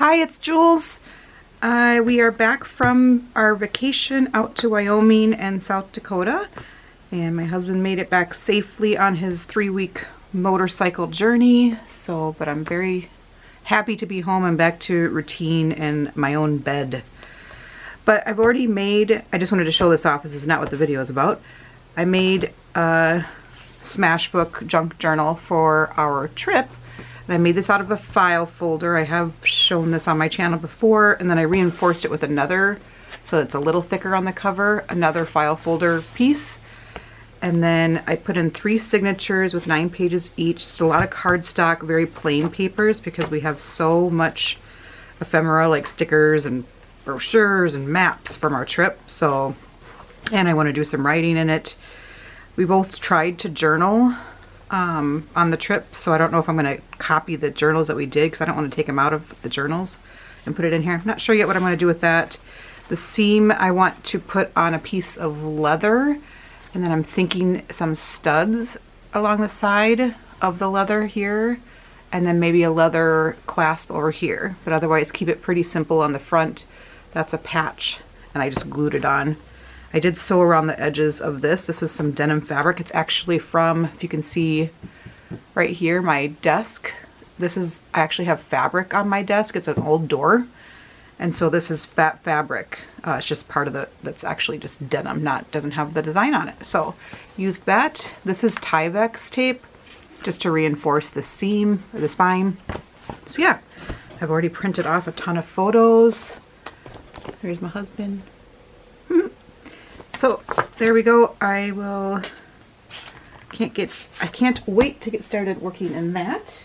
Hi, it's Jules. We are back from our vacation out to Wyoming and South Dakota, and my husband made it back safely on his 3-week motorcycle journey. But I'm very happy to be home and back to routine and my own bed. But I've already made, I just wanted to show this off, this is not what the video is about. I made a Smashbook junk journal for our trip. And I made this out of a file folder. I have shown this on my channel before, and then I reinforced it with another, so it's a little thicker on the cover, another file folder piece. And then I put in 3 signatures with 9 pages each. Just a lot of cardstock, very plain papers, because we have so much ephemera like stickers and brochures and maps from our trip. And I want to do some writing in it. We both tried to journal on the trip, so I don't know if I'm going to copy the journals that we did, because I don't want to take them out of the journals and put it in here. I'm not sure yet what I'm going to do with that. The seam I want to put on a piece of leather, and then I'm thinking some studs along the side of the leather here, and then maybe a leather clasp over here, but otherwise keep it pretty simple on the front. That's a patch, and I just glued it on. I did sew around the edges of this. This is some denim fabric. It's actually from, if you can see right here, my desk. I actually have fabric on my desk. It's an old door. And so this is that fabric. It's just part of that's actually just denim, doesn't have the design on it. So used that. This is Tyvek tape, just to reinforce the seam, or the spine. So yeah, I've already printed off a ton of photos. There's my husband. So there we go. I can't wait to get started working in that.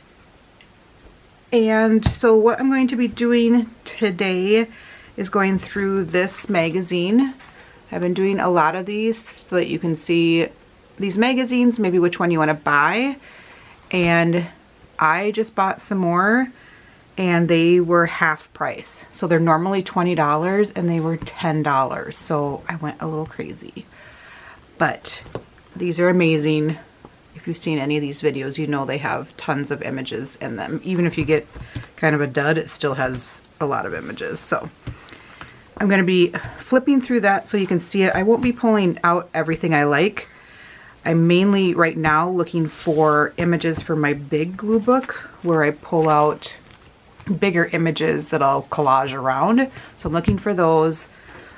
And so what I'm going to be doing today is going through this magazine. I've been doing a lot of these so that you can see these magazines, maybe which one you want to buy. And I just bought some more, and they were half price. So they're normally $20 and they were $10. So I went a little crazy. But these are amazing. If you've seen any of these videos, you know they have tons of images in them. Even if you get kind of a dud, it still has a lot of images. So I'm going to be flipping through that so you can see it. I won't be pulling out everything I like. I'm mainly right now looking for images for my big glue book, where I pull out bigger images that I'll collage around. So I'm looking for those.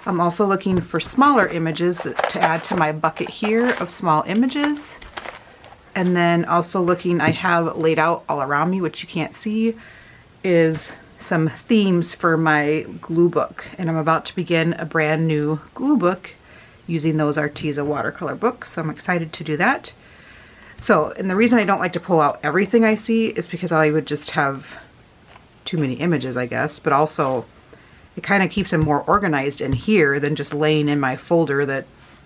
I'm also looking for smaller images to add to my bucket here of small images. And then also looking, I have laid out all around me, which you can't see, is some themes for my glue book. And I'm about to begin a brand new glue book using those Arteza watercolor books. So I'm excited to do that. So, and the reason I don't like to pull out everything I see is because I would just have too many images, I guess, but also it kind of keeps them more organized in here than just laying in my folder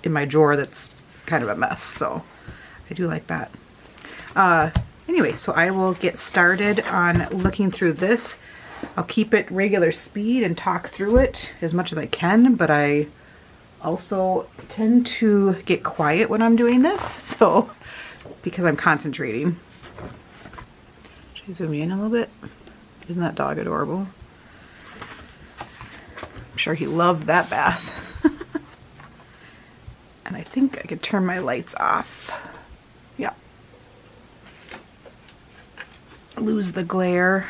in my drawer that's kind of a mess. So I do like that. Anyway, so I will get started on looking through this. I'll keep it regular speed and talk through it as much as I can, but I also tend to get quiet when I'm doing this, so because I'm concentrating. Should I zoom in a little bit? Isn't that dog adorable? I'm sure he loved that bath. And I think I could turn my lights off. Yeah. Lose the glare.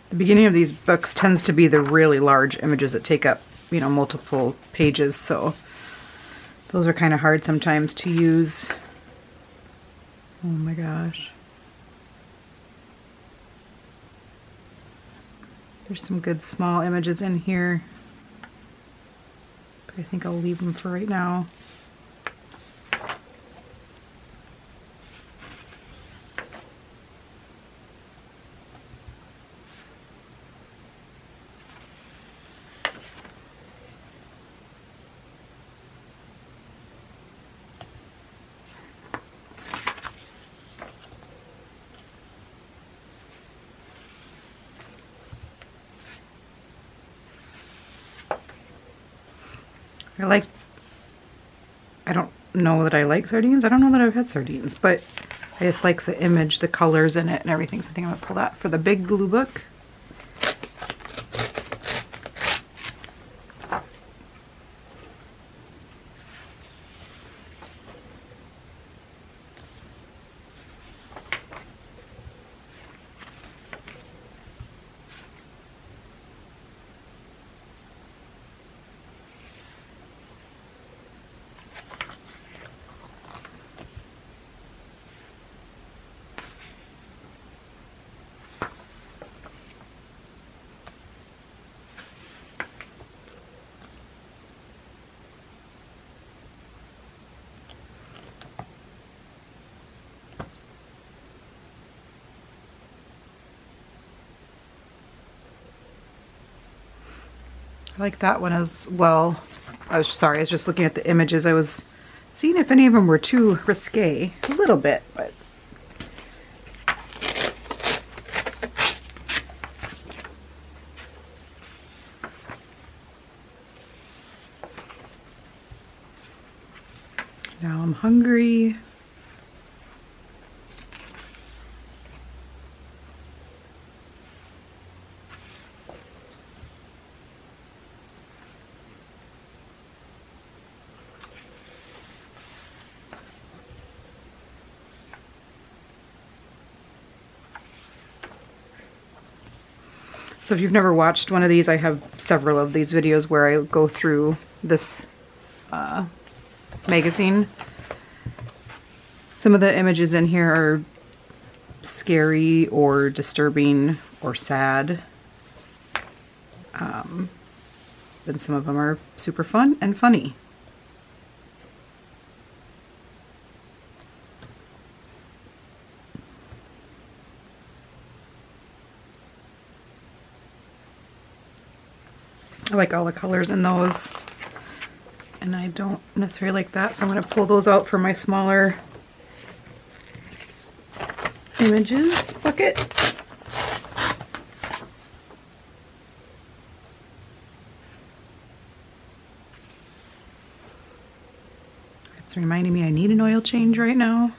The beginning of these books tends to be the really large images that take up, you know, multiple pages, so those are kind of hard sometimes to use Oh my gosh. There's some good small images in here, but I think I'll leave them for right now. I don't know that I like sardines. I don't know that I've had sardines, but I just like the image, the colors in it and everything. So I think I'm gonna pull that for the big glue book. I like that one as well. I was just looking at the images. I was seeing if any of them were too risque. A little bit, but now I'm hungry. So if you've never watched one of these, I have several of these videos where I go through this magazine. Some of the images in here are scary or disturbing or sad. And some of them are super fun and funny. I like all the colors in those, and I don't necessarily like that, so I'm going to pull those out for my smaller images bucket. It's reminding me I need an oil change right now.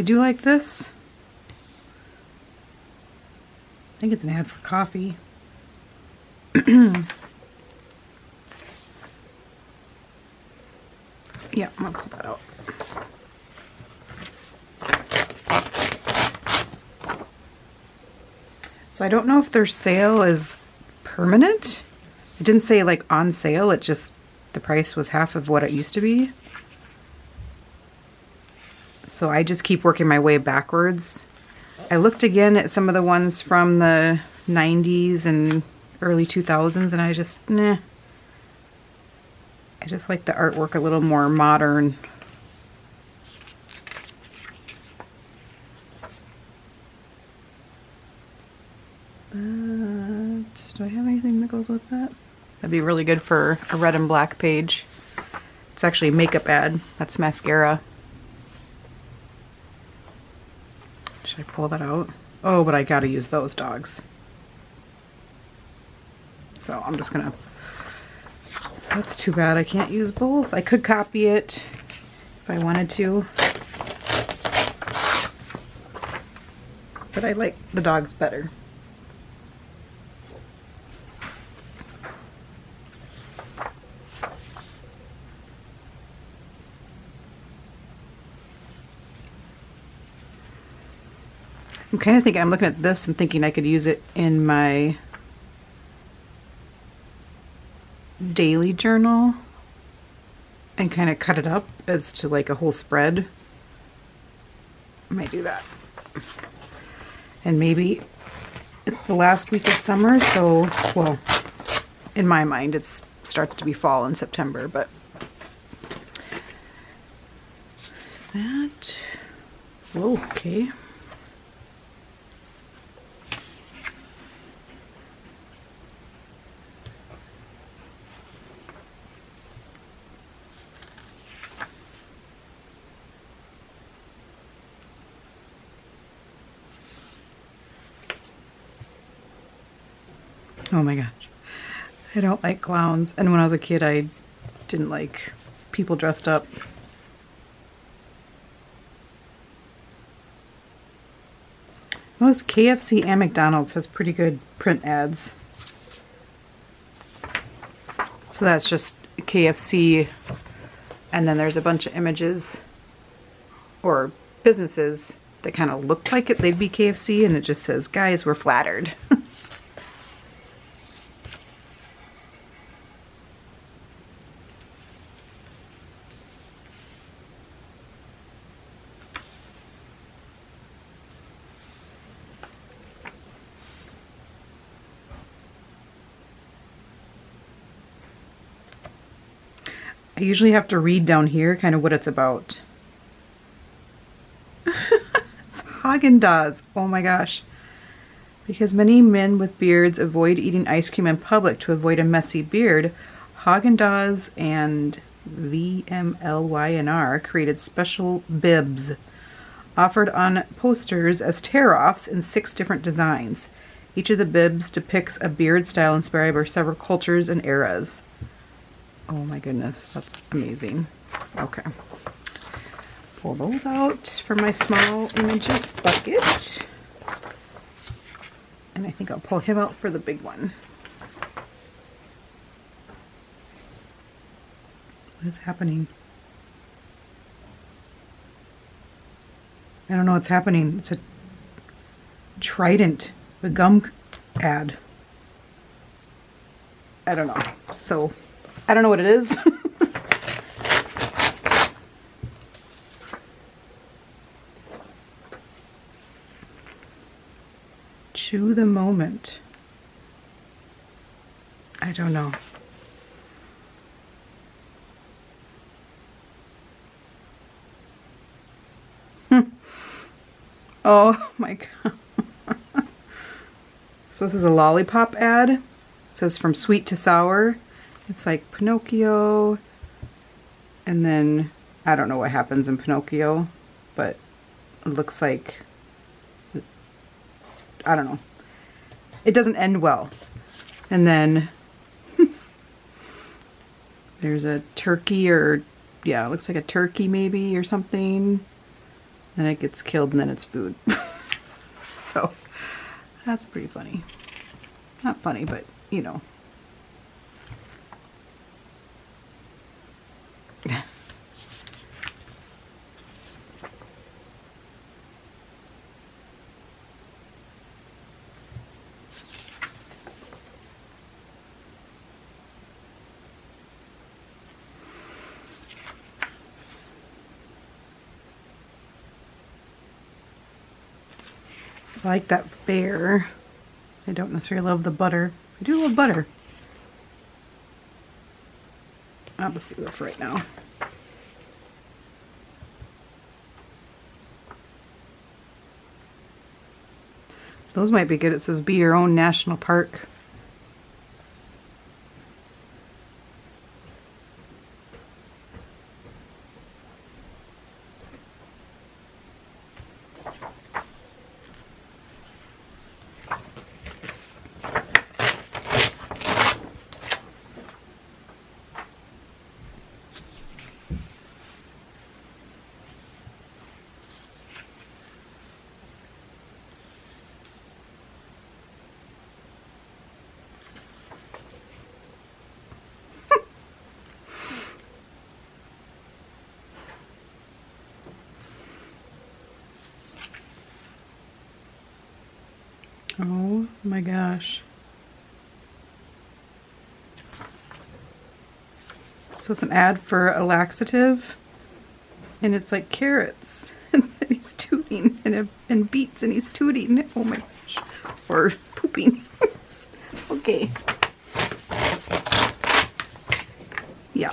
I do like this. I think it's an ad for coffee. Yeah, I'm gonna pull that out. So I don't know if their sale is permanent. It didn't say like on sale, it just, the price was half of what it used to be. So I just keep working my way backwards. I looked again at some of the ones from the 90s and early 2000s and I just, nah. I just like the artwork a little more modern. But do I have anything that goes with that? That'd be really good for a red and black page. It's actually a makeup ad. That's mascara. Should I pull that out? Oh, but I gotta use those dogs. So I'm just gonna, so that's too bad I can't use both. I could copy it if I wanted to. But I like the dogs better. I'm kind of thinking, I'm looking at this and thinking I could use it in my daily journal and kind of cut it up as to like a whole spread. I might do that. And maybe it's the last week of summer, so, well, in my mind it starts to be fall in September, but is that, whoa, okay. Oh my gosh. I don't like clowns. And when I was a kid, I didn't like people dressed up. Most KFC and McDonald's has pretty good print ads. So that's just KFC, and then there's a bunch of images or businesses that kind of look like it. They'd be KFC, and it just says, "Guys, we're flattered." I usually have to read down here kind of what it's about. It's Haagen-Dazs. Oh my gosh. Because many men with beards avoid eating ice cream in public to avoid a messy beard, Haagen-Dazs and VMLY&R created special bibs offered on posters as tear-offs in 6 different designs. Each of the bibs depicts a beard style inspired by several cultures and eras. Oh my goodness, that's amazing. Okay. Pull those out from my small images bucket. And I think I'll pull him out for the big one. What is happening? I don't know what's happening. It's a Trident, the gum ad. I don't know. So, I don't know what it is. Chew the moment. I don't know. Oh my god. So this is a lollipop ad. It says from sweet to sour. It's like Pinocchio, and then I don't know what happens in Pinocchio, but it looks like, I don't know. It doesn't end well. And then there's a turkey, or yeah, it looks like a turkey maybe or something. Then it gets killed and then it's food. So that's pretty funny. Not funny, but you know. I like that bear. I don't necessarily love the butter. I do love butter. I'll just leave it for right now. Those might be good. It says be your own national park. Oh my gosh. So it's an ad for a laxative, and it's like carrots, and then he's tooting, and beets, and he's tooting. Oh my gosh. Or pooping. Okay. Yeah.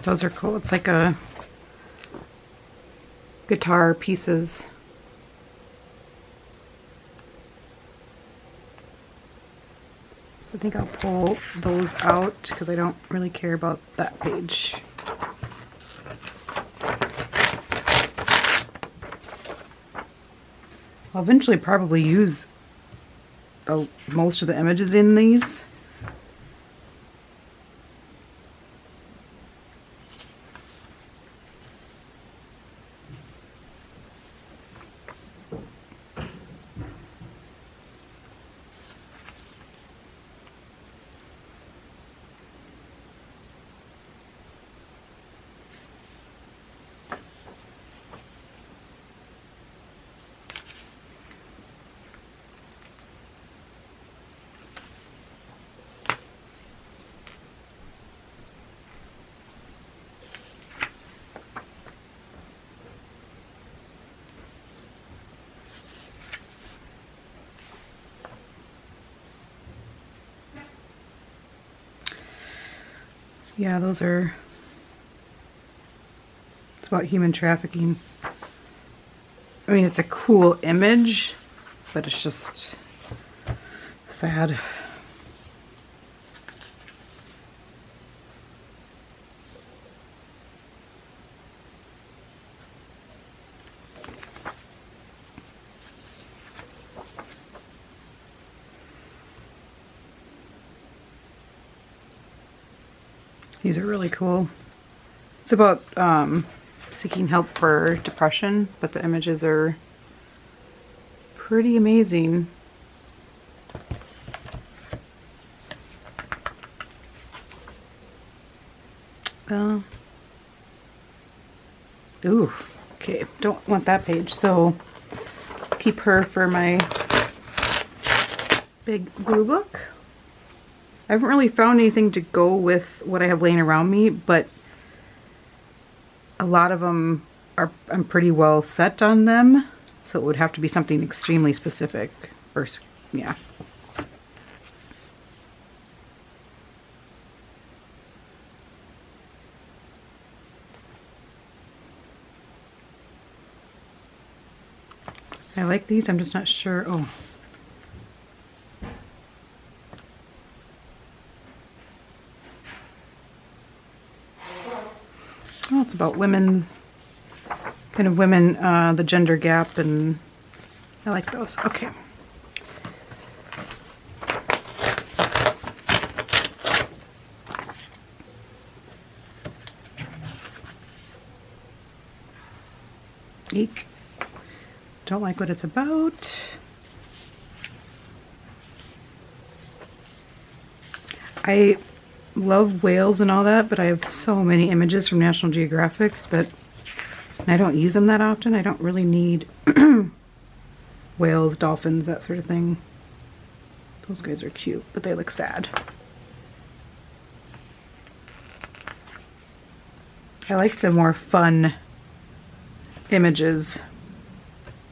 Those are cool. It's like a guitar pieces. So I think I'll pull those out because I don't really care about that page. I'll eventually probably use most of the images in these. Yeah, those are, it's about human trafficking. I mean, it's a cool image, but it's just sad. These are really cool. It's about seeking help for depression, but the images are pretty amazing. Ooh, okay, don't want that page, so keep her for my big glue book. I haven't really found anything to go with what I have laying around me, but a lot of them are, I'm pretty well set on them, so it would have to be something extremely specific, or yeah. I like these, I'm just not sure. Oh. Oh, it's about women, kind of women, the gender gap, and I like those. Okay. Eek. Don't like what it's about. I love whales and all that, but I have so many images from National Geographic that I don't use them that often. I don't really need whales, dolphins, that sort of thing. Those guys are cute, but they look sad. I like the more fun images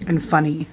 and funny.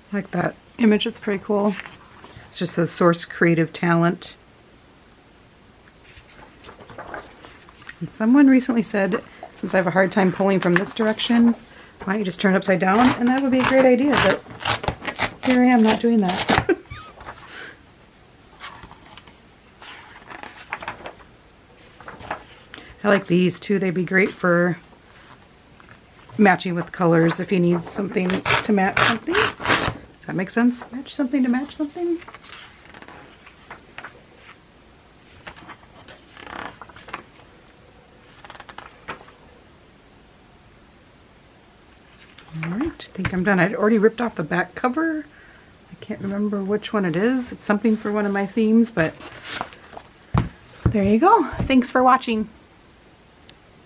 I like that image, it's pretty cool. It just says source creative talent. And someone recently said, since I have a hard time pulling from this direction, why don't you just turn it upside down? And that would be a great idea, but here I am not doing that. I like these too. They'd be great for matching with colors if you need something to match something. Does that make sense? Match something to match something? Alright, I think I'm done. I'd already ripped off the back cover. I can't remember which one it is. It's something for one of my themes, but there you go. Thanks for watching.